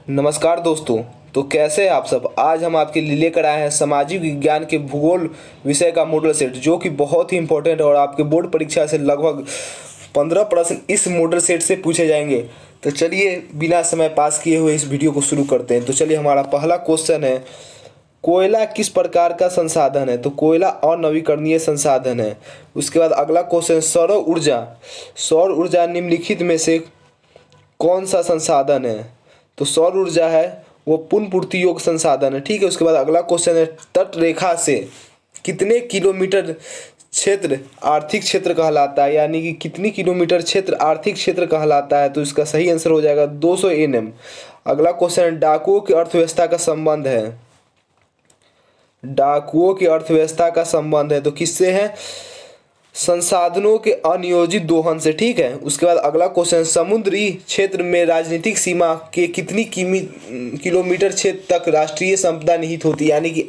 नमस्कार दोस्तों। तो कैसे हैं आप सब। आज हम आपके लिए लेकर आए हैं सामाजिक विज्ञान के भूगोल विषय का मॉडल सेट, जो कि बहुत ही इंपॉर्टेंट है और आपके बोर्ड परीक्षा से लगभग 15 प्रश्न इस मॉडल सेट से पूछे जाएंगे। तो चलिए बिना समय पास किए हुए इस वीडियो को शुरू करते हैं। तो चलिए, हमारा पहला क्वेश्चन है, कोयला किस प्रकार का संसाधन है। तो कोयला अनवीकरणीय संसाधन है। उसके बाद अगला क्वेश्चन, सौर ऊर्जा। सौर ऊर्जा निम्नलिखित में से कौन सा संसाधन है। तो सौर ऊर्जा है वो पुनर्पूर्ति योग्य संसाधन है। ठीक है। उसके बाद अगला क्वेश्चन है, तट रेखा से कितने किलोमीटर क्षेत्र आर्थिक क्षेत्र कहलाता है, यानी कि कितनी किलोमीटर क्षेत्र आर्थिक क्षेत्र कहलाता है। तो इसका सही आंसर हो जाएगा 200 NM। अगला क्वेश्चन, डाकुओं की अर्थव्यवस्था का संबंध है। डाकुओं की अर्थव्यवस्था का संबंध है तो किससे है, संसाधनों के अनियोजित दोहन से। ठीक है। उसके बाद अगला क्वेश्चन, समुद्री क्षेत्र में राजनीतिक सीमा के कितनी किलोमीटर क्षेत्र तक राष्ट्रीय संपदा निहित होती है, यानी कि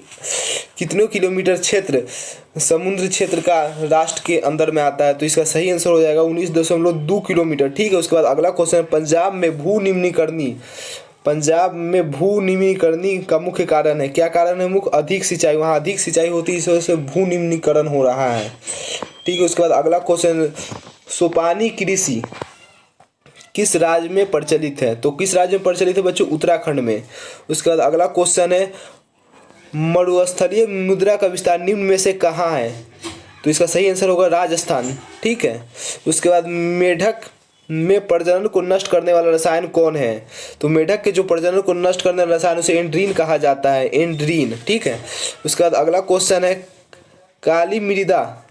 कितने किलोमीटर क्षेत्र समुद्र क्षेत्र का राष्ट्र के अंदर में आता है। तो इसका सही आंसर हो जाएगा 19.2 किलोमीटर। ठीक है। उसके बाद अगला क्वेश्चन, पंजाब में भू निम्नीकरण का मुख्य कारण है। क्या कारण है मुख्य, अधिक सिंचाई, वहाँ अधिक सिंचाई होती है, इस वजह से भू निम्नीकरण हो रहा है। ठीक है। उसके बाद अगला क्वेश्चन, सोपानी कृषि किस राज्य में प्रचलित है। तो किस राज्य में प्रचलित है बच्चों, उत्तराखंड में। उसके बाद अगला क्वेश्चन है, मरुस्थलीय मुद्रा का विस्तार निम्न में से कहाँ है। तो इसका सही आंसर होगा राजस्थान। ठीक है। उसके बाद मेढक में प्रजनन को नष्ट करने वाला रसायन कौन है। तो मेढक के जो प्रजनन को नष्ट करने वाला रसायन उसे एंड्रीन कहा जाता है, एंड्रीन। ठीक है। उसके बाद अगला क्वेश्चन है, काली मृदा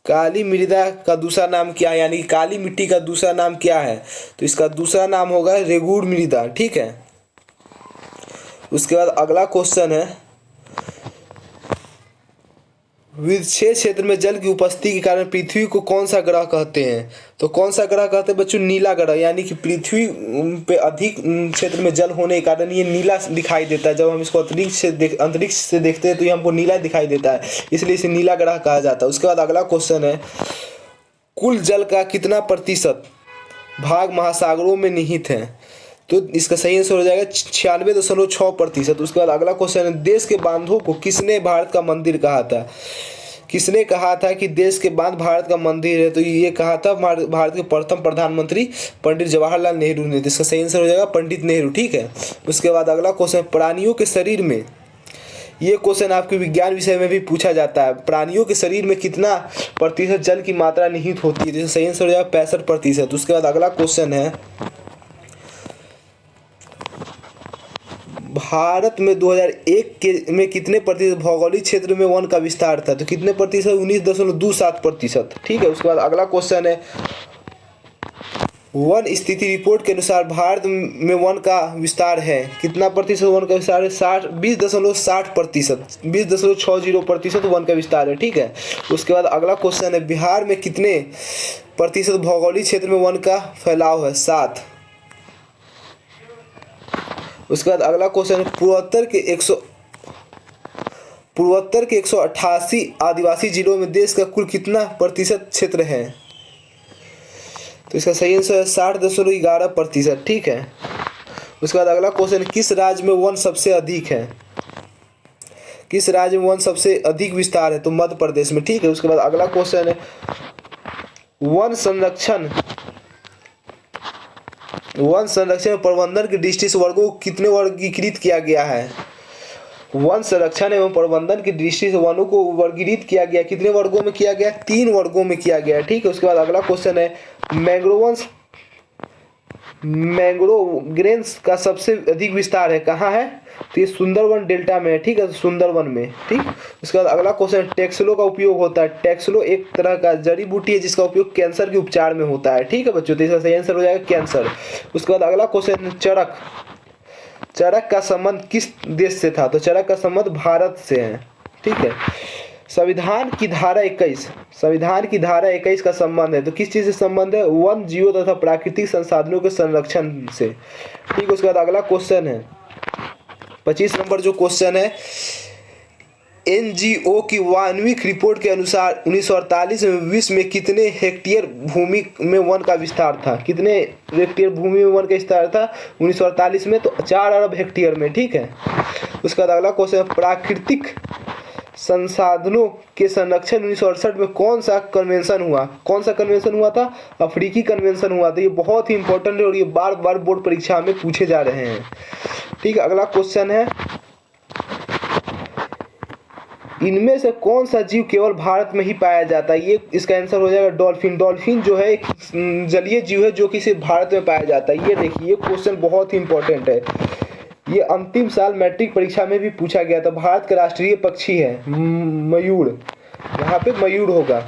काली मृदा का दूसरा नाम क्या है, यानी काली मिट्टी का दूसरा नाम क्या है। तो इसका दूसरा नाम होगा रेगुड़ मृदा। ठीक है। उसके बाद अगला क्वेश्चन है, विक्षेप क्षेत्र में जल की उपस्थिति के कारण पृथ्वी को कौन सा ग्रह कहते हैं। तो कौन सा ग्रह कहते हैं बच्चों, नीला ग्रह। यानी कि पृथ्वी पे अधिक क्षेत्र में जल होने के कारण ये नीला दिखाई देता है। जब हम इसको अंतरिक्ष से देखते हैं तो ये हमको नीला दिखाई देता है, इसलिए इसे नीला ग्रह कहा जाता है। उसके बाद अगला क्वेश्चन है, कुल जल का कितना प्रतिशत भाग महासागरों में निहित है। तो इसका सही आंसर हो जाएगा 96.6%। उसके बाद अगला क्वेश्चन है, देश के बांधों को किसने भारत का मंदिर कहा था। किसने कहा था कि देश के बांध भारत का मंदिर है। तो ये कहा था भारत के प्रथम प्रधानमंत्री पंडित जवाहरलाल नेहरू ने। तो इसका सही आंसर हो जाएगा पंडित नेहरू। ठीक है। उसके बाद अगला क्वेश्चन, प्राणियों के शरीर में, ये क्वेश्चन आपके विज्ञान विषय में भी पूछा जाता है, प्राणियों के शरीर में कितना प्रतिशत जल की मात्रा निहित होती है। तो सही आंसर हो जाएगा 65%। उसके बाद अगला क्वेश्चन है, भारत में 2001 में कितने प्रतिशत भौगोलिक क्षेत्र में वन का विस्तार था। तो कितने प्रतिशत, 19.27%। ठीक है। उसके बाद अगला क्वेश्चन है, वन स्थिति रिपोर्ट के अनुसार भारत में वन का विस्तार है, कितना प्रतिशत वन का विस्तार है, 20.60% वन का विस्तार है। ठीक है। उसके बाद अगला क्वेश्चन है, बिहार में कितने प्रतिशत भौगोलिक क्षेत्र में वन का फैलाव है, 7। उसके बाद अगला क्वेश्चन है, पूर्वोत्तर के 188 आदिवासी जिलों में देश का कुल कितना प्रतिशत क्षेत्र है। तो इसका सही आंसर है 60.11%। ठीक है। उसके बाद अगला क्वेश्चन, किस राज्य में वन सबसे अधिक है। किस राज्य में वन सबसे अधिक विस्तार है। तो मध्य प्रदेश में। ठीक है। उसके बाद अगला क्वेश्चन है, वन संरक्षण प्रबंधन की दृष्टि से वर्गों को कितने वर्गीकृत किया गया है। वन संरक्षण एवं प्रबंधन की दृष्टि से वनों को वर्गीकृत किया गया, कितने वर्गों में किया गया, 3 वर्गों में किया गया। ठीक है। उसके बाद अगला क्वेश्चन है, मैंग्रोव्स का सबसे अधिक विस्तार है, कहाँ है। तो ये सुंदरवन डेल्टा में है। ठीक है। सुंदरवन में। ठीक। उसके बाद अगला क्वेश्चन, टेक्सलो का उपयोग होता है। टेक्सलो एक तरह का जड़ी बूटी है जिसका उपयोग कैंसर के उपचार में होता है। ठीक है बच्चों। तो इसका सही आंसर हो जाएगा कैंसर। उसके बाद अगला क्वेश्चन, चरक का संबंध किस देश से था। तो चरक का संबंध भारत से है। ठीक है। संविधान की धारा 21 का संबंध है, तो किस चीज से संबंध है, वन जीवों तथा प्राकृतिक संसाधनों के संरक्षण से। ठीक है। उसके बाद अगला क्वेश्चन है 25 नंबर जो क्वेश्चन है, एनजीओ की वार्षिक रिपोर्ट के अनुसार 1948 में विश्व में कितने हेक्टेयर भूमि में वन का विस्तार था? कितने हेक्टेयर भूमि में वन का विस्तार था 1948 में? तो 4 अरब हेक्टेयर में, ठीक है। उसके बाद अगला क्वेश्चन है, प्राकृतिक संसाधनों के संरक्षण 1968 में कौन सा कन्वेंशन हुआ? कौन सा कन्वेंशन हुआ था? अफ्रीकी कन्वेंशन हुआ था। ये बहुत ही इंपॉर्टेंट है और ये बार बार बोर्ड परीक्षा में पूछे जा रहे हैं, ठीक है। अगला क्वेश्चन है, इनमें से कौन सा जीव केवल भारत में ही पाया जाता है? ये इसका आंसर हो जाएगा डॉल्फिन। डॉल्फिन जो है एक जलीय जीव है जो कि सिर्फ भारत में पाया जाता है। ये देखिए, ये क्वेश्चन बहुत ही इंपॉर्टेंट है। ये अंतिम साल मैट्रिक परीक्षा में भी पूछा गया था। भारत का राष्ट्रीय पक्षी है मयूर, यहाँ पे मयूर होगा,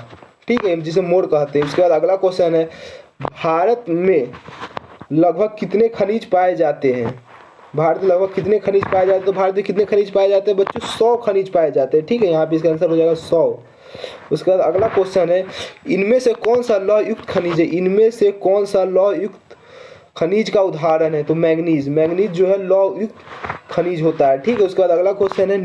ठीक है, जिसे मोर कहते हैं। उसके बाद अगला क्वेश्चन है, भारत में लगभग कितने खनिज पाए जाते हैं? भारत में लगभग कितने खनिज पाए जाते हैं? तो भारत में कितने खनिज पाए जाते हैं बच्चों? 100 खनिज पाए जाते हैं, ठीक है। यहाँ पे इसका आंसर हो जाएगा 100। उसके बाद अगला क्वेश्चन है, इनमें से कौन सा लौह युक्त खनिज है? इनमें से कौन सा लौह युक्त खनिज का उदाहरण है? तो मैग्नीज। मैग्नीज जो है लौह युक्त खनिज होता है, ठीक है। उसके बाद अगला क्वेश्चन है,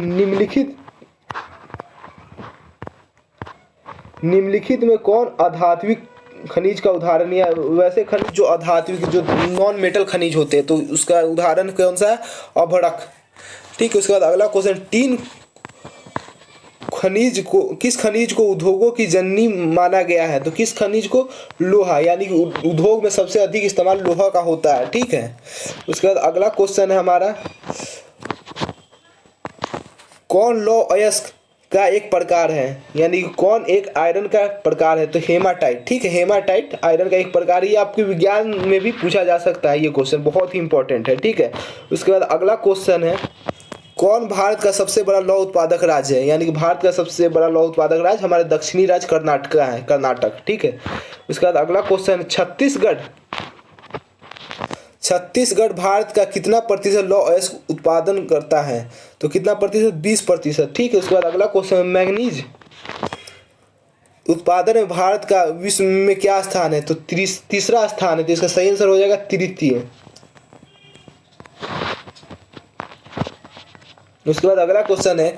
निम्नलिखित में कौन अधात्विक खनिज का उदाहरण है? वैसे खनिज जो अधात्विक, जो नॉन मेटल खनिज होते हैं, तो उसका उदाहरण कौन सा है? अभड़क, ठीक है। उसके बाद अगला क्वेश्चन, किस खनिज को उद्योगों की जननी माना गया है? तो किस खनिज को? लोहा, यानी कि उद्योग में सबसे अधिक इस्तेमाल लोहा का होता है, ठीक है। उसके बाद अगला क्वेश्चन है हमारा, कौन लौह अयस्क का एक प्रकार है? यानी कौन एक आयरन का प्रकार है? तो हेमाटाइट, ठीक है। हेमाटाइट आयरन का एक प्रकार है। ये आपके विज्ञान में भी पूछा जा सकता है, ये क्वेश्चन बहुत ही इंपॉर्टेंट है, ठीक है। उसके बाद अगला क्वेश्चन है, कौन भारत का सबसे बड़ा लौह उत्पादक राज्य है? यानी कि भारत का सबसे बड़ा लौह उत्पादक राज्य हमारे दक्षिणी राज्य कर्नाटक है, कर्नाटक, ठीक है। उसके बाद अगला क्वेश्चन, छत्तीसगढ़ भारत का कितना प्रतिशत लौह अयस्क उत्पादन करता है? तो कितना प्रतिशत? 20%, ठीक है। उसके बाद अगला क्वेश्चन, मैग्नीज उत्पादन में भारत का विश्व में क्या स्थान है? तो तीसरा स्थान है। तो इसका सही आंसर हो जाएगा तृतीय। उसके बाद अगला क्वेश्चन है,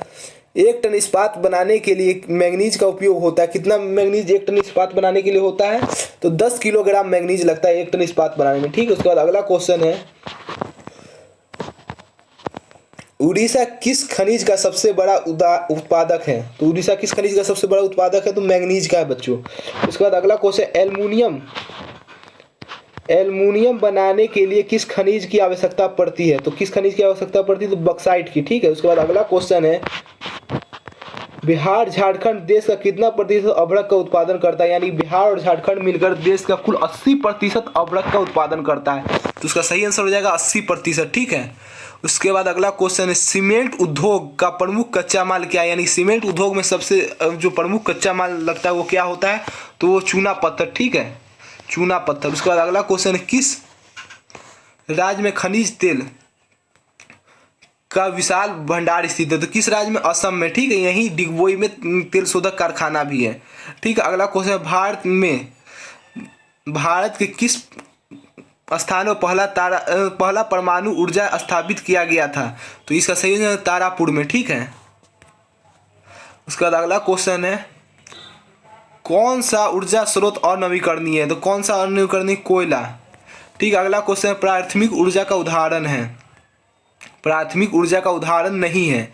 1 टन इस्पात बनाने के लिए मैग्नीज का उपयोग होता है। कितना मैग्नीज 1 टन इस्पात बनाने के लिए होता है? तो 10 किलोग्राम मैग्नीज लगता है 1 टन इस्पात बनाने में, ठीक है। उसके बाद अगला क्वेश्चन है, उड़ीसा किस खनिज का सबसे बड़ा उत्पादक है? तो उड़ीसा किस खनिज का सबसे बड़ा उत्पादक है? तो मैग्नीज का है बच्चों। उसके बाद अगला क्वेश्चन, एल्युमिनियम बनाने के लिए किस खनिज की आवश्यकता पड़ती है? तो किस खनिज की आवश्यकता पड़ती है? तो बॉक्साइट की, ठीक है। उसके बाद अगला क्वेश्चन है, बिहार झारखंड देश का कितना प्रतिशत अभ्रक का उत्पादन करता है? यानी बिहार और झारखंड मिलकर देश का कुल 80% अभ्रक का उत्पादन करता है। तो उसका सही आंसर हो जाएगा 80%, ठीक है। उसके बाद अगला क्वेश्चन है, सीमेंट उद्योग का प्रमुख कच्चा माल क्या है? यानी सीमेंट उद्योग में सबसे जो प्रमुख कच्चा माल लगता है वो क्या होता है? तो वो चूना पत्थर, ठीक है, चूना पत्थर। उसके बाद अगला क्वेश्चन है, किस राज्य में खनिज तेल का विशाल भंडार स्थित है? तो किस राज्य में? असम में, ठीक है। यहीं डिगबोई में तेल शोधक कारखाना भी है, ठीक है। अगला क्वेश्चन, भारत के किस स्थान पर पहला परमाणु ऊर्जा स्थापित किया गया था? तो इसका सही है तारापुर में, ठीक है। उसके बाद अगला क्वेश्चन है, कौन सा ऊर्जा स्रोत अनवीकरणीय है? तो कौन सा अनवीकरणीय? कोयला, ठीक है। अगला क्वेश्चन है, प्राथमिक ऊर्जा का उदाहरण है? प्राथमिक ऊर्जा का उदाहरण नहीं है।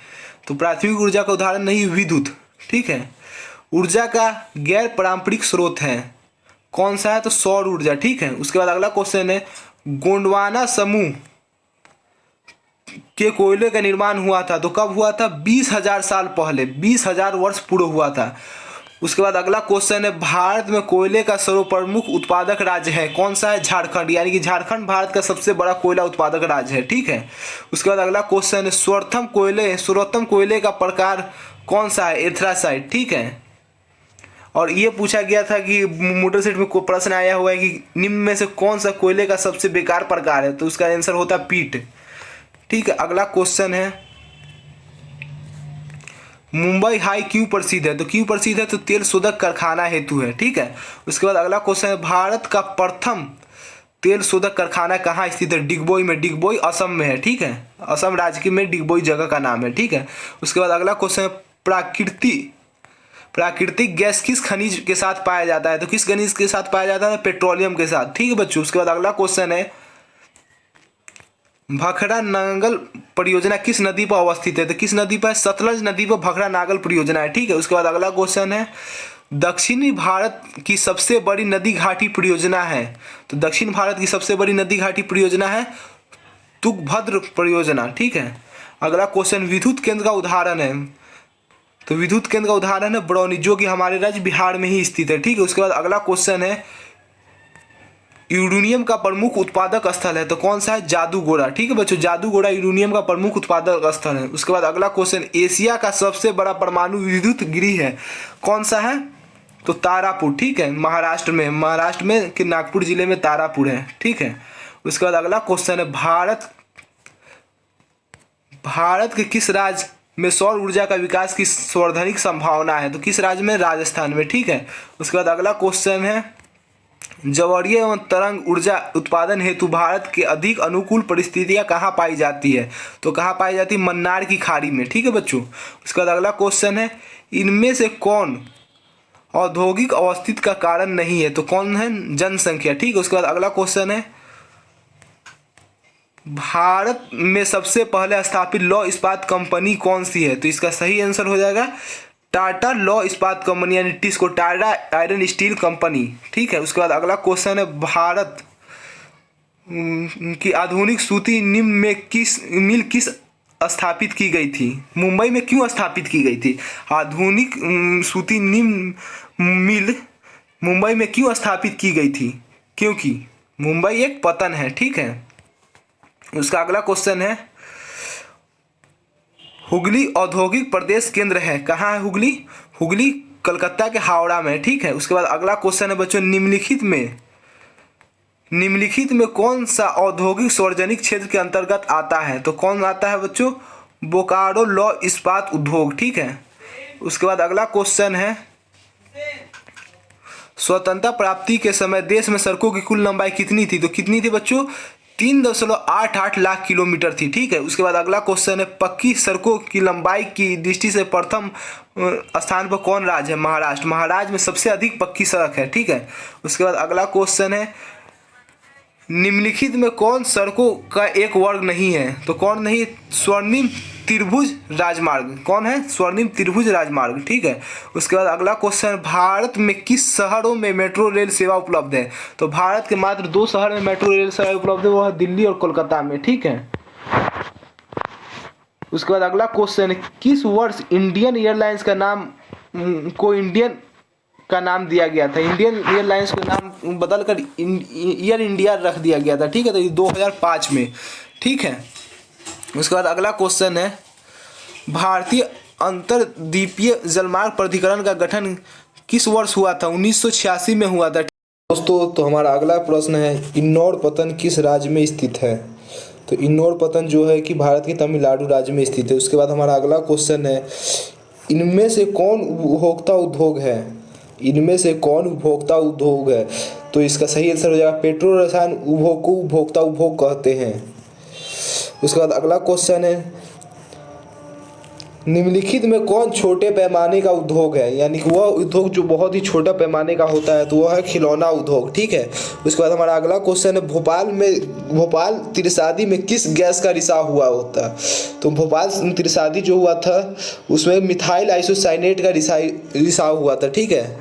तो प्राथमिक ऊर्जा का उदाहरण नहीं, विद्युत, ठीक है। ऊर्जा का गैर पारंपरिक स्रोत है, कौन सा है? तो सौर ऊर्जा, ठीक है। उसके बाद अगला क्वेश्चन है, गोंडवाना समूह के कोयले का निर्माण हुआ था, तो कब हुआ था? 20,000 साल पहले, 20,000 वर्ष पूर्व हुआ था। उसके बाद अगला क्वेश्चन है, भारत में कोयले का सर्वप्रमुख उत्पादक राज्य है, कौन सा है? झारखंड, यानी कि झारखंड भारत का सबसे बड़ा कोयला उत्पादक राज्य है, ठीक है। उसके बाद अगला क्वेश्चन है, सर्वोत्तम कोयले का प्रकार कौन सा है? एंथ्रासाइट, ठीक है। और ये पूछा गया था कि मोटर सेट में कोई प्रश्न आया हुआ है कि निम्न में से कौन सा कोयले का सबसे बेकार प्रकार है? तो उसका आंसर होता है पीट, ठीक है। अगला क्वेश्चन है, मुंबई हाई क्यों प्रसिद्ध है? तो क्यों प्रसिद्ध है? तो तेल शोधक कारखाना हेतु है, ठीक है। उसके बाद अगला क्वेश्चन है, भारत का प्रथम तेल शोधक कारखाना कहाँ स्थित है? डिगबोई में। डिगबोई असम में है, ठीक है। असम राज्य में डिगबोई जगह का नाम है, ठीक है। उसके बाद अगला क्वेश्चन है, प्राकृतिक गैस किस खनिज के साथ पाया जाता है? तो किस खनिज के साथ पाया जाता है? पेट्रोलियम के साथ। ठीक है बच्चों। उसके बाद अगला क्वेश्चन है, भाखड़ा नागल परियोजना किस नदी पर अवस्थित है? तो किस नदी पर? सतलज नदी पर भाखड़ा नागल परियोजना है। ठीक है। उसके बाद अगला क्वेश्चन है, दक्षिणी भारत की सबसे बड़ी नदी घाटी परियोजना है। तो दक्षिण भारत की सबसे बड़ी नदी घाटी परियोजना है तुंगभद्र परियोजना। ठीक है। अगला क्वेश्चन, विद्युत केंद्र का उदाहरण है। तो विद्युत केंद्र का उदाहरण है बरौनी, जो कि हमारे राज्य बिहार में ही स्थित है। ठीक है। उसके बाद अगला क्वेश्चन है, यूरेनियम का प्रमुख उत्पादक स्थल है। तो कौन सा है? जादूगोड़ा। ठीक है बच्चों। जादूगोड़ा यूरेनियम का प्रमुख उत्पादक स्थल है। उसके बाद अगला क्वेश्चन, एशिया का सबसे बड़ा परमाणु विद्युत गृह है। कौन सा है? तो तारापुर। ठीक है। महाराष्ट्र में कि नागपुर जिले में तारापुर है। ठीक है। उसके बाद अगला क्वेश्चन है, भारत के किस राज्य में सौर ऊर्जा का विकास की सर्वाधिक संभावना है? तो किस राज्य में? राजस्थान में। ठीक है। उसके बाद अगला क्वेश्चन है, जवरीय एवं तरंग ऊर्जा उत्पादन हेतु भारत के अधिक अनुकूल परिस्थितियां कहाँ पाई जाती है? तो कहाँ पाई जाती है? मन्नार की खाड़ी में। ठीक है बच्चों। उसके बाद अगला क्वेश्चन है, इनमें से कौन औद्योगिक अवस्थित का कारण नहीं है? तो कौन है? जनसंख्या। ठीक है। उसके बाद अगला क्वेश्चन है, भारत में सबसे पहले स्थापित लौह इस्पात कंपनी कौन सी है? तो इसका सही आंसर हो जाएगा टाटा लौह इस्पात कंपनी, यानी TISCO, Tata iron steel company. ठीक है। उसके बाद अगला क्वेश्चन है, भारत की आधुनिक सूती मिल किस स्थापित की गई थी? मुंबई में क्यों स्थापित की गई थी? आधुनिक सूती मिल मुंबई में क्यों स्थापित की गई थी? क्योंकि मुंबई एक पतन है। ठीक है। उसका अगला क्वेश्चन है, हुगली औद्योगिक प्रदेश केंद्र है। कहाँ है हुगली? हुगली कलकत्ता के हावड़ा में। ठीक है। उसके बाद अगला क्वेश्चन है बच्चों, निम्नलिखित में कौन सा औद्योगिक सार्वजनिक क्षेत्र के अंतर्गत आता है? तो कौन आता है बच्चों? बोकारो लौह इस्पात उद्योग। ठीक है। उसके बाद अगला क्वेश्चन है, स्वतंत्रता प्राप्ति के समय देश में सड़कों की कुल लंबाई कितनी थी? तो कितनी थी बच्चों? 3.88 लाख किलोमीटर थी। ठीक है। उसके बाद अगला क्वेश्चन है, पक्की सड़कों की लंबाई की दृष्टि से प्रथम स्थान पर कौन राज्य है? महाराष्ट्र में सबसे अधिक पक्की सड़क है। ठीक है। उसके बाद अगला क्वेश्चन है, निम्नलिखित में कौन सड़कों का एक वर्ग नहीं है? तो कौन नहीं? स्वर्णिम त्रिभुज राजमार्ग। कौन है? स्वर्णिम त्रिभुज राजमार्ग। ठीक है। उसके बाद अगला क्वेश्चन, भारत में किस शहरों में मेट्रो रेल सेवा उपलब्ध है? तो भारत के मात्र 2 शहर में मेट्रो रेल सेवा उपलब्ध है, वो है दिल्ली और कोलकाता में। ठीक है। उसके बाद अगला क्वेश्चन, किस वर्ष इंडियन एयरलाइंस का नाम दिया गया था? इंडियन एयरलाइंस का नाम बदलकर एयर इंडिया रख दिया गया था। ठीक है। तो ये 2005 में। ठीक है। उसके बाद अगला क्वेश्चन है, भारतीय अंतर्द्वीपीय जलमार्ग प्राधिकरण का गठन किस वर्ष हुआ था? 1986 में हुआ था। दोस्तों, तो हमारा अगला प्रश्न है, इन्नौर पत्तन किस राज्य में स्थित है? तो इन्नौर पत्तन जो है कि भारत के तमिलनाडु राज्य में स्थित है। उसके बाद हमारा अगला क्वेश्चन है, इनमें से कौन उपभोक्ता उद्योग है? इनमें से कौन उपभोक्ता उद्योग है? तो इसका सही आंसर हो जाएगा पेट्रो रसायन उद्योग को उपभोक्ता उद्योग कहते हैं। उसके बाद अगला क्वेश्चन है, निम्नलिखित में कौन छोटे पैमाने का उद्योग है? यानी कि वह उद्योग जो बहुत ही छोटा पैमाने का होता है, तो वह है खिलौना उद्योग। ठीक है। उसके बाद हमारा अगला क्वेश्चन है, भोपाल त्रिशादी में किस गैस का रिसाव हुआ होता है? तो भोपाल त्रिशादी जो हुआ था उसमें मिथाइल आइसोसाइनेट का रिसाव हुआ था। ठीक है।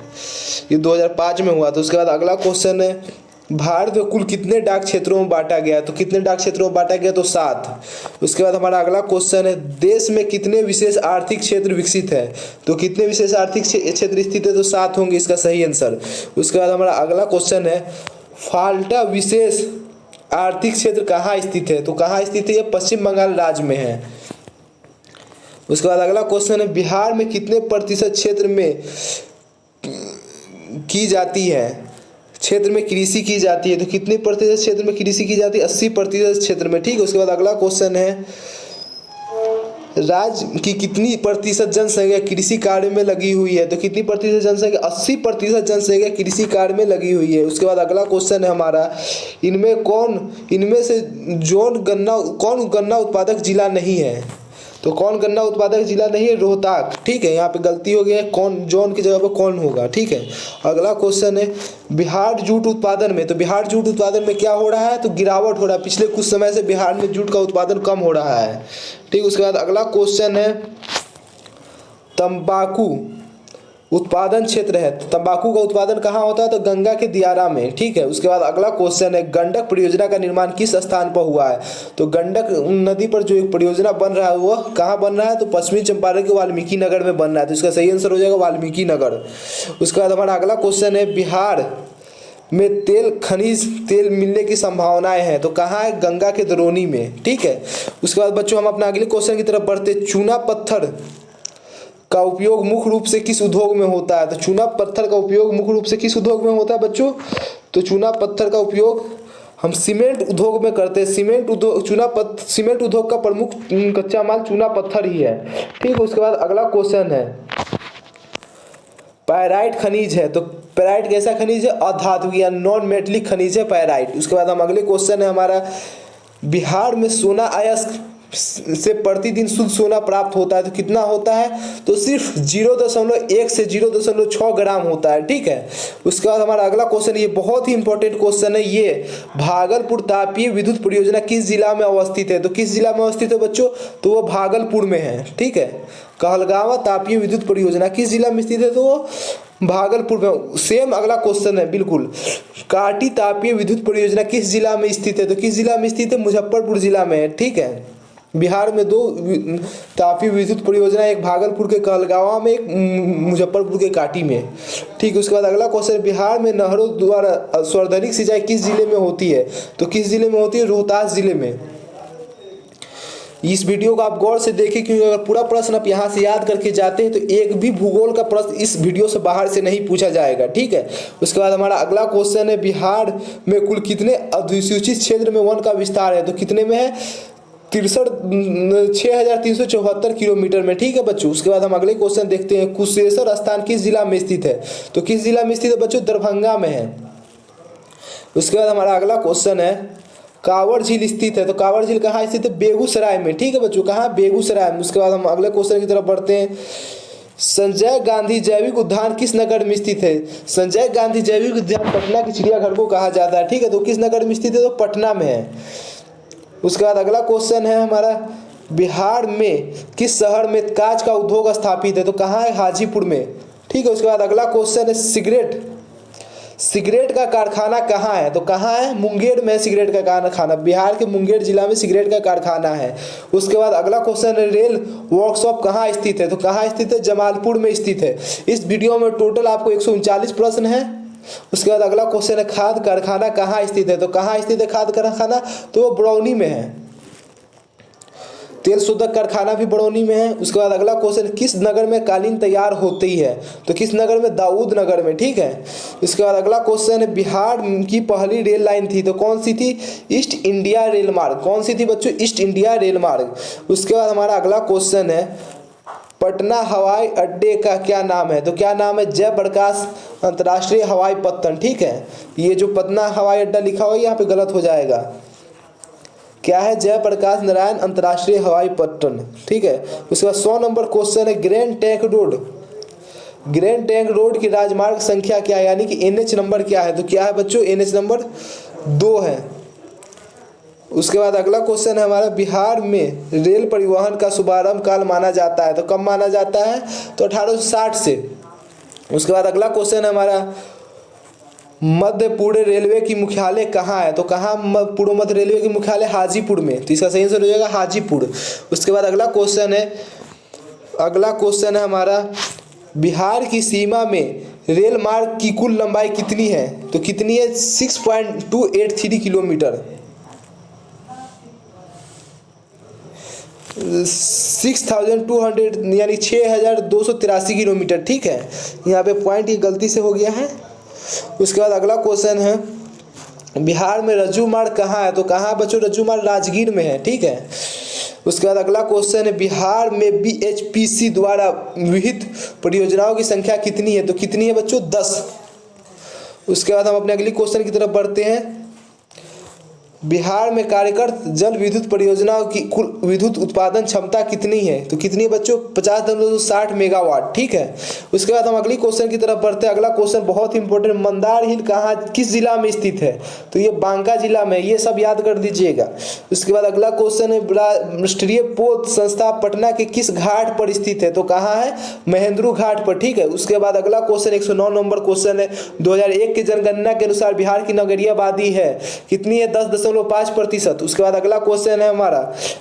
ये 2005 में हुआ था। उसके बाद अगला क्वेश्चन है, भारत में कुल कितने डाक क्षेत्रों में बांटा गया? तो कितने डाक क्षेत्रों में बांटा गया? तो 7। उसके बाद हमारा अगला क्वेश्चन है, देश में कितने विशेष आर्थिक क्षेत्र विकसित है? तो कितने विशेष आर्थिक क्षेत्र स्थित है? तो 7 होंगे इसका सही आंसर। उसके बाद हमारा अगला क्वेश्चन है, फाल्टा विशेष आर्थिक क्षेत्र कहाँ स्थित है? तो कहाँ स्थित है? ये पश्चिम बंगाल राज्य में है। उसके बाद अगला क्वेश्चन है, बिहार में कितने प्रतिशत क्षेत्र में की जाती है? क्षेत्र में कृषि की जाती है। तो कितने प्रतिशत क्षेत्र में कृषि की जाती है? 80% क्षेत्र में। ठीक है। उसके बाद अगला क्वेश्चन है, राज्य की कितनी प्रतिशत जनसंख्या कृषि कार्य में लगी हुई है? तो कितनी प्रतिशत जनसंख्या? 80% जनसंख्या कृषि कार्य में लगी हुई है। उसके बाद अगला क्वेश्चन है हमारा, इनमें से कौन गन्ना उत्पादक जिला नहीं है? तो कौन गन्ना उत्पादक जिला नहीं है? रोहतक। ठीक है, यहाँ पे गलती हो गई है, कौन जौन की जगह पे कौन होगा। ठीक है, अगला क्वेश्चन है बिहार जूट उत्पादन में, तो बिहार जूट उत्पादन में क्या हो रहा है? तो गिरावट हो रहा है, पिछले कुछ समय से बिहार में जूट का उत्पादन कम हो रहा है। ठीक, उसके बाद अगला क्वेश्चन है तंबाकू उत्पादन क्षेत्र है, तो तंबाकू का उत्पादन कहाँ होता है? तो गंगा के दियारा में। ठीक है, उसके बाद अगला क्वेश्चन है गंडक परियोजना का निर्माण किस स्थान पर हुआ है? तो गंडक नदी पर जो एक परियोजना बन रहा है वह कहाँ बन रहा है? तो पश्चिमी चंपारण के वाल्मीकि नगर में बन रहा है, तो इसका सही आंसर हो जाएगा वाल्मीकि नगर। उसके बाद हमारा अगला क्वेश्चन है बिहार में तेल मिलने की संभावनाएं हैं, तो कहाँ है? गंगा के दरोनी में। ठीक है, उसके बाद बच्चों हम अपना अगले क्वेश्चन की तरफ बढ़ते। चूना पत्थर का उपयोग मुख्य रूप से किस उद्योग में होता है? तो चूना पत्थर का उपयोग मुख्य रूप से किस उद्योग में होता है बच्चों? तो चूना पत्थर का उपयोग हम सीमेंट उद्योग में करते हैं। सीमेंट उद्योग का प्रमुख कच्चा माल चूना पत्थर ही है। ठीक है, उसके बाद अगला क्वेश्चन है पैराइट खनिज है, तो पैराइट कैसा खनिज है? अधातु या नॉन मेटलिक खनिज है पैराइट। उसके बाद हम अगले क्वेश्चन है हमारा बिहार में सोना अयस्क से प्रतिदिन शुद्ध सोना प्राप्त होता है, तो कितना होता है? तो सिर्फ 0.1 से 0.6 ग्राम होता है। ठीक है, उसके बाद हमारा अगला क्वेश्चन, ये बहुत ही इंपॉर्टेंट क्वेश्चन है, ये भागलपुर तापीय विद्युत परियोजना किस जिला में अवस्थित है? तो किस जिला में अवस्थित है बच्चों? तो वो भागलपुर में है। ठीक है, कहलगांव तापीय विद्युत परियोजना किस जिला में स्थित है? तो वो भागलपुर में। सेम अगला क्वेश्चन है बिल्कुल, काटी तापीय विद्युत परियोजना किस जिला में स्थित है? तो किस जिला में स्थित है? मुजफ्फरपुर जिला में है। ठीक है, बिहार में 2 तापीय विद्युत परियोजना, एक भागलपुर के कहलगांव में, एक मुजफ्फरपुर के काटी में। ठीक है, उसके बाद अगला क्वेश्चन, बिहार में नहरों द्वारा सर्वाधिक सिंचाई किस जिले में होती है? तो किस जिले में होती है? रोहतास जिले में। इस वीडियो को आप गौर से देखें, क्योंकि अगर पूरा प्रश्न आप यहाँ से याद करके जाते हैं तो एक भी भूगोल का प्रश्न इस वीडियो से बाहर से नहीं पूछा जाएगा। ठीक है, उसके बाद हमारा अगला क्वेश्चन है बिहार में कुल कितने अधिसूचित क्षेत्र में वन का विस्तार है? तो कितने में है? 6374 किलोमीटर में। ठीक है बच्चों, उसके बाद हम अगले क्वेश्चन देखते हैं कुशेश्वर स्थान किस जिला में स्थित है? तो किस जिला में स्थित है बच्चों? दरभंगा में है। उसके बाद हमारा अगला क्वेश्चन है कांवड़ झील स्थित है, तो कांवड़ झील कहाँ स्थित है? बेगूसराय में। ठीक है बच्चों, कहाँ? बेगूसराय में। उसके बाद हम अगले क्वेश्चन की तरफ बढ़ते हैं संजय गांधी जैविक उद्यान किस नगर में स्थित है? संजय गांधी जैविक उद्यान पटना के चिड़ियाघर को कहा जाता है। ठीक है, तो किस नगर में स्थित है? तो पटना में है। उसके बाद अगला क्वेश्चन है हमारा बिहार में किस शहर में कांच का उद्योग स्थापित है? तो कहाँ है? हाजीपुर में। ठीक है, उसके बाद अगला क्वेश्चन है सिगरेट का कारखाना कहाँ है? तो कहाँ है? मुंगेर में सिगरेट का कारखाना, बिहार के मुंगेर जिला में सिगरेट का कारखाना है। उसके बाद अगला क्वेश्चन है रेल वर्कशॉप कहाँ स्थित है? तो कहाँ स्थित है? जमालपुर में स्थित है। इस वीडियो में टोटल आपको 139 प्रश्न है। उसके बाद अगला क्वेश्चन है खाद कारखाना कहाँ स्थित है? तो कहाँ स्थित है खाद कारखाना? तो वो बरौनी में है। तेल शोधक कारखाना भी बरौनी में है। उसके बाद अगला क्वेश्चन किस नगर में कालीन तैयार होती है? तो किस नगर में? दाऊद नगर में। ठीक है, इसके बाद अगला क्वेश्चन है बिहार की पहली रेल लाइन थी, तो कौन सी थी? ईस्ट इंडिया रेल मार्ग। कौन सी थी बच्चों? ईस्ट इंडिया रेल मार्ग। उसके बाद हमारा अगला क्वेश्चन है पटना हवाई अड्डे का क्या नाम है? तो क्या नाम है? जयप्रकाश अंतर्राष्ट्रीय हवाई पट्टन। ठीक है, ये जो पटना हवाई अड्डा लिखा हुआ है यहाँ पे गलत हो जाएगा, क्या है? जयप्रकाश नारायण अंतर्राष्ट्रीय हवाई पट्टन। ठीक है, उसके बाद 100 नंबर क्वेश्चन है ग्रैंड टैंक रोड की राजमार्ग संख्या क्या है, यानी कि NH नंबर क्या है? तो क्या है बच्चों? NH नंबर 2 है। उसके बाद अगला क्वेश्चन है हमारा बिहार में रेल परिवहन का शुभारंभ काल माना जाता है, तो कब माना जाता है? तो 1860 से। उसके बाद अगला क्वेश्चन है हमारा मध्य पूर्व रेलवे की मुख्यालय कहाँ है? तो कहाँ पूर्व मध्य रेलवे की मुख्यालय? हाजीपुर में। तो इसका सही आंसर हो जाएगा हाजीपुर। उसके बाद अगला क्वेश्चन है हमारा बिहार की सीमा में रेल मार्ग की कुल लंबाई कितनी है? तो कितनी है? 6.283 किलोमीटर। 6200 यानी 6283 किलोमीटर। ठीक है, यहाँ पे पॉइंट ये गलती से हो गया है। उसके बाद अगला क्वेश्चन है बिहार में रज्जू मार्ग कहाँ है? तो कहाँ बच्चों? रज्जू मार्ग राजगीर में है। ठीक है, उसके बाद अगला क्वेश्चन है बिहार में BHPC द्वारा विहित परियोजनाओं की संख्या कितनी है? तो कितनी है बच्चों? 10। उसके बाद हम अपने अगली क्वेश्चन की तरफ बढ़ते हैं बिहार में कार्यरत जल विद्युत परियोजनाओं की कुल विद्युत उत्पादन क्षमता कितनी है? तो कितनी है बच्चों? 50.60 मेगावाट। ठीक है, उसके बाद हम अगली क्वेश्चन की तरफ बढ़ते हैं। अगला क्वेश्चन बहुत इंपॉर्टेंट, मंदार हिल कहाँ किस जिला में स्थित है? तो ये बांका जिला में, ये सब याद कर दीजिएगा। उसके बाद अगला क्वेश्चन है, राष्ट्रीय पोत संस्था पटना के किस घाट पर स्थित है? तो कहाँ है? महेंद्रू घाट पर। ठीक है, उसके बाद अगला क्वेश्चन 109 नंबर क्वेश्चन है, 2001 की जनगणना के अनुसार बिहार की नगरीय आबादी है कितनी है? 10.5%। उसके बाद अगला क्वेश्चन है हमारा,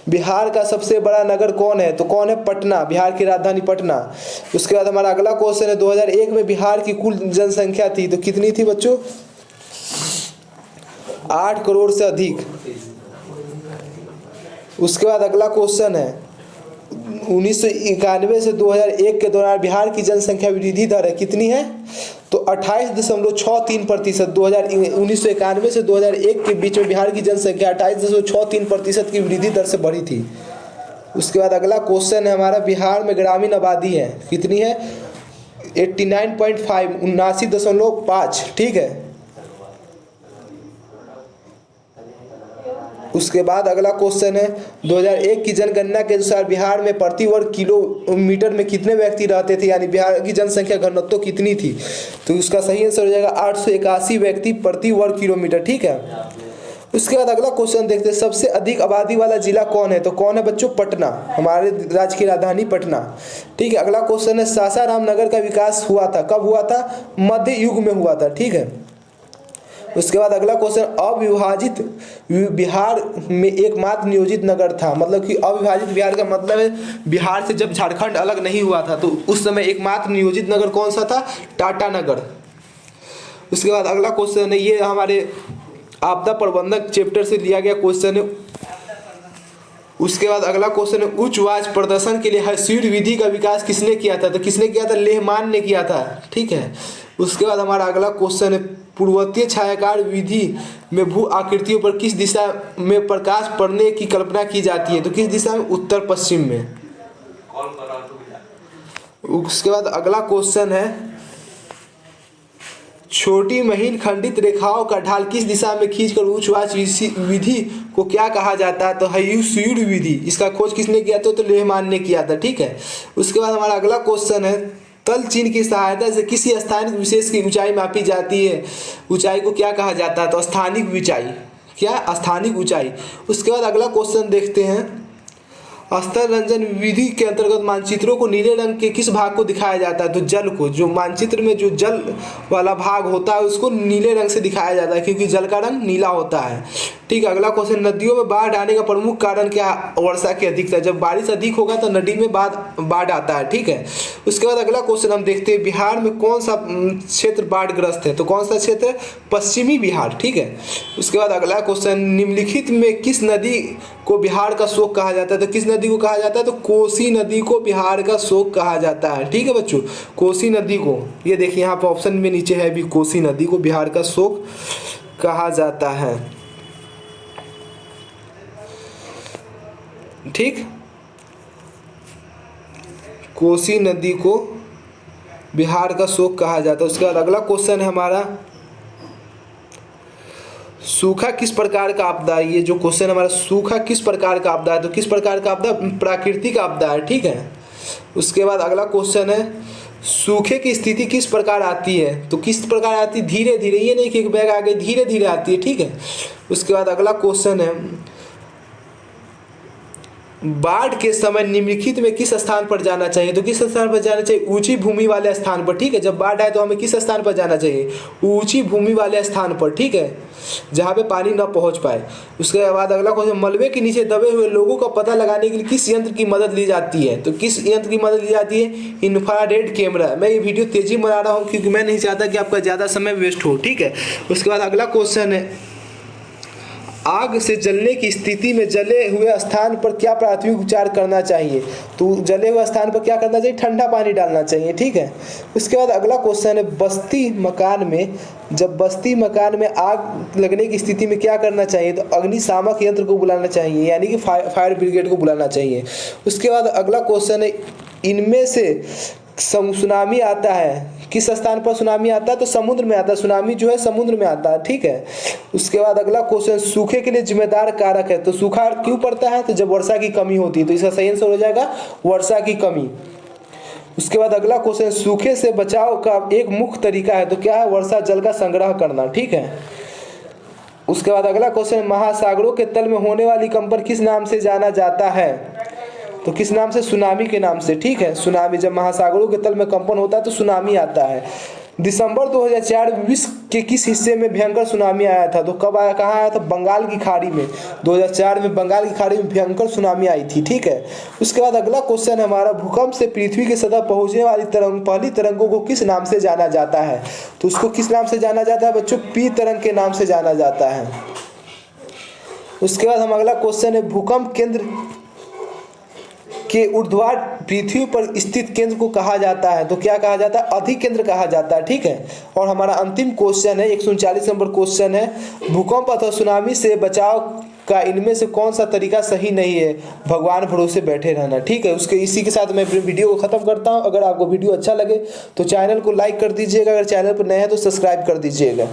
बिहार का सबसे बड़ा नगर कौन है? तो कौन है? पटना, बिहार की राजधानी पटना। उसके बाद हमारा अगला क्वेश्चन है, 2001 में बिहार की कुल जनसंख्या थी तो कितनी थी बच्चों? 8 करोड़ से अधिक। उसके बाद अगला क्वेश्चन है, 1991 से 2001 के दौरान बिहार की जनसंख्या वृद्धि दर है कितनी है? तो 28.63%। 1991 से 2001 के बीच में बिहार की जनसंख्या 28.63% की वृद्धि दर से बढ़ी थी। उसके बाद अगला क्वेश्चन है हमारा, बिहार में ग्रामीण आबादी है कितनी है? 89.5, 79.5। ठीक है, उसके बाद अगला क्वेश्चन है, 2001 की जनगणना के अनुसार बिहार में प्रति वर्ग किलोमीटर में कितने व्यक्ति रहते थे, यानी बिहार की जनसंख्या घनत्व कितनी थी? तो उसका सही आंसर हो जाएगा 881 व्यक्ति प्रति वर्ग किलोमीटर। ठीक है, उसके बाद अगला क्वेश्चन देखते हैं, सबसे अधिक आबादी वाला जिला कौन है? तो कौन है बच्चों? पटना, हमारे राज्य की राजधानी पटना। ठीक है, अगला क्वेश्चन है, सासाराम नगर का विकास हुआ था, कब हुआ था? मध्य युग में हुआ था। ठीक है, उसके बाद अगला क्वेश्चन, अविभाजित बिहार में एकमात्र नियोजित नगर था, मतलब कि अविभाजित बिहार का मतलब है बिहार से जब झारखंड अलग नहीं हुआ था तो उस समय एकमात्र नियोजित नगर कौन सा था? टाटा नगर। उसके बाद अगला क्वेश्चन है, ये हमारे आपदा प्रबंधक चैप्टर से लिया गया क्वेश्चन है। उसके बाद अगला क्वेश्चन है, उच्च आवाज प्रदर्शन के लिए हर्षियोड विधि का विकास किसने किया था? तो किसने किया था? लेहमान ने किया था। ठीक है, उसके बाद हमारा अगला क्वेश्चन है, पूर्वतीय छायाकार विधि में भू आकृतियों पर किस दिशा में प्रकाश पड़ने की कल्पना की जाती है? तो किस दिशा में? उत्तर पश्चिम में। उसके बाद अगला क्वेश्चन है, छोटी महीन खंडित रेखाओं का ढाल किस दिशा में खींचकर उच्चवाच विधि को क्या कहा जाता है? तो हर्षियोड विधि। इसका खोज किसने किया था? तो लेहमान ने किया था। ठीक है, उसके बाद हमारा अगला क्वेश्चन है, तल चिन्ह की सहायता से किसी स्थानिक विशेष की ऊंचाई मापी जाती है, ऊंचाई को क्या कहा जाता है? तो स्थानिक ऊंचाई। क्या? स्थानिक ऊंचाई। उसके बाद अगला क्वेश्चन देखते हैं, स्तर रंजन विधि के अंतर्गत मानचित्रों को नीले रंग के किस भाग को दिखाया जाता है? तो जल को, जो मानचित्र में जो जल वाला भाग होता है उसको नीले रंग से दिखाया जाता है क्योंकि जल का रंग नीला होता है। ठीक है, अगला क्वेश्चन, नदियों में बाढ़ आने का प्रमुख कारण क्या? वर्षा की अधिकता। जब बारिश अधिक होगा तो नदी में बाढ़ आता है। ठीक है, उसके बाद अगला क्वेश्चन हम देखते हैं, बिहार में कौन सा क्षेत्र बाढ़ग्रस्त है? तो कौन सा क्षेत्र? पश्चिमी बिहार। ठीक है, उसके बाद अगला क्वेश्चन, निम्नलिखित में किस नदी को बिहार का शोक कहा जाता है? तो किस नदी को कहा जाता है? तो कोसी नदी को बिहार का शोक कहा जाता है। ठीक है बच्चों, कोसी नदी को, ये देखिए यहाँ पर ऑप्शन में नीचे है भी, कोसी नदी को बिहार का शोक कहा जाता है। ठीक, कोसी नदी को बिहार का शोक कहा जाता है। उसके बाद अगला क्वेश्चन है हमारा, सूखा किस प्रकार का आपदा है? ये जो क्वेश्चन हमारा, सूखा किस प्रकार का आपदा है? तो किस प्रकार का आपदा? प्राकृतिक आपदा है। ठीक है, उसके बाद अगला क्वेश्चन है, सूखे की स्थिति किस प्रकार आती है? तो किस प्रकार आती है? धीरे धीरे, ये नहीं कि एक बैग आ गई, धीरे धीरे आती है। ठीक है, उसके बाद अगला क्वेश्चन है, बाढ़ के समय निम्नलिखित में किस स्थान पर जाना चाहिए? तो किस स्थान पर जाना चाहिए? ऊंची भूमि वाले स्थान पर। ठीक है, जब बाढ़ आए तो हमें किस स्थान पर जाना चाहिए? ऊंची भूमि वाले स्थान पर। ठीक है, जहाँ पे पानी न पहुँच पाए। उसके बाद अगला क्वेश्चन, मलबे के नीचे दबे हुए लोगों का पता लगाने के लिए किस यंत्र की मदद ली जाती है? तो किस यंत्र की मदद ली जाती है? Infrared camera. मैं ये वीडियो तेजी में बना रहा हूँ क्योंकि मैं नहीं चाहता कि आपका ज़्यादा समय वेस्ट हो। ठीक है, उसके बाद अगला क्वेश्चन है, आग से जलने की स्थिति में जले हुए स्थान पर क्या प्राथमिक उपचार करना चाहिए? तो जले हुए स्थान पर क्या करना चाहिए? ठंडा पानी डालना चाहिए। ठीक है, उसके बाद अगला क्वेश्चन है, बस्ती मकान में, जब बस्ती मकान में आग लगने की स्थिति में क्या करना चाहिए? तो अग्निशामक यंत्र को बुलाना चाहिए, यानी कि फायर ब्रिगेड को बुलाना चाहिए। उसके बाद अगला क्वेश्चन है, इनमें से सुनामी आता है, किस स्थान पर सुनामी आता है? तो समुद्र में आता है। सुनामी जो है समुद्र में आता है, ठीक है। उसके बाद अगला क्वेश्चन, सूखे के लिए जिम्मेदार कारक है। तो सूखा क्यों पड़ता है? तो जब वर्षा की कमी होती है। तो इसका सही आंसर हो जाएगा वर्षा की कमी। उसके बाद अगला क्वेश्चन, सूखे से बचाव का एक मुख्य तरीका है। तो क्या है? वर्षा जल का संग्रह करना, ठीक है। उसके बाद अगला क्वेश्चन, महासागरों के तल में होने वाली कंपन किस नाम से जाना जाता है? तो किस नाम से? सुनामी के नाम से, ठीक है। सुनामी, जब महासागरों के तल में कंपन होता है तो सुनामी आता है। दिसंबर 2004 विश्व के किस हिस्से में भयंकर सुनामी आया था? तो कब आया, कहाँ आया था? बंगाल की खाड़ी में। 2004 में बंगाल की खाड़ी में भयंकर सुनामी आई थी, ठीक है। उसके बाद अगला क्वेश्चन है हमारा, भूकंप से पृथ्वी की सतह पहुंचने वाली तरंग, पहली तरंगों को किस नाम से जाना जाता है? तो उसको किस नाम से जाना जाता है बच्चों? पी तरंग के नाम से जाना जाता है। उसके बाद हम अगला क्वेश्चन है, भूकंप केंद्र के ऊर्ध्वाधर पृथ्वी पर स्थित केंद्र को कहा जाता है। तो क्या कहा जाता है? अधिकेंद्र कहा जाता है, ठीक है। और हमारा अंतिम क्वेश्चन है 139 नंबर क्वेश्चन है, भूकंप अथवा सुनामी से बचाव का इनमें से कौन सा तरीका सही नहीं है? भगवान भरोसे बैठे रहना, ठीक है। उसके इसी के साथ मैं अपनी वीडियो को खत्म करता हूँ। अगर आपको वीडियो अच्छा लगे तो चैनल को लाइक कर दीजिएगा, अगर चैनल पर नए हैं तो सब्सक्राइब कर दीजिएगा।